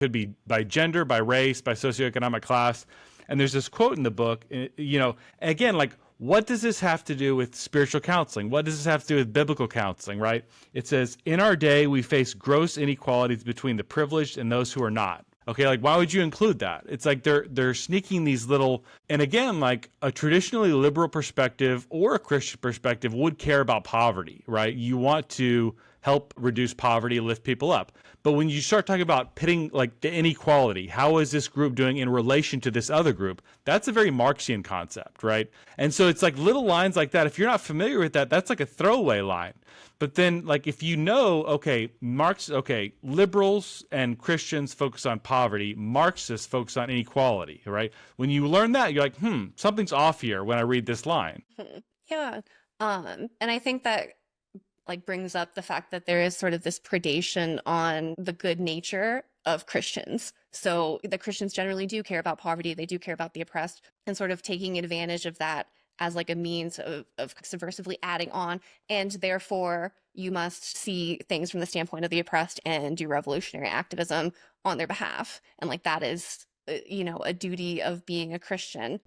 Could be by gender, by race, by socioeconomic class. And there's this quote in the book, again, like, what does this have to do with spiritual counseling? What does this have to do with biblical counseling, right? It says, in our day, we face gross inequalities between the privileged and those who are not. Okay, like, why would you include that? It's like they're sneaking these little, and again, like, a traditionally liberal perspective or a Christian perspective would care about poverty, right? You want to help reduce poverty, lift people up. But when you start talking about pitting, like, the inequality, how is this group doing in relation to this other group? That's a very Marxian concept, right? And so it's like little lines like that. If you're not familiar with that, that's like a throwaway line. But then, like, if you know, okay, liberals and Christians focus on poverty, Marxists focus on inequality, right? When you learn that, you're like, something's off here when I read this line. Yeah. And I think that, like, brings up the fact that there is sort of this predation on the good nature of Christians. So the Christians generally do care about poverty. They do care about the oppressed, and sort of taking advantage of that as like a means of subversively adding on. And therefore, you must see things from the standpoint of the oppressed and do revolutionary activism on their behalf. And like, that is, a duty of being a Christian.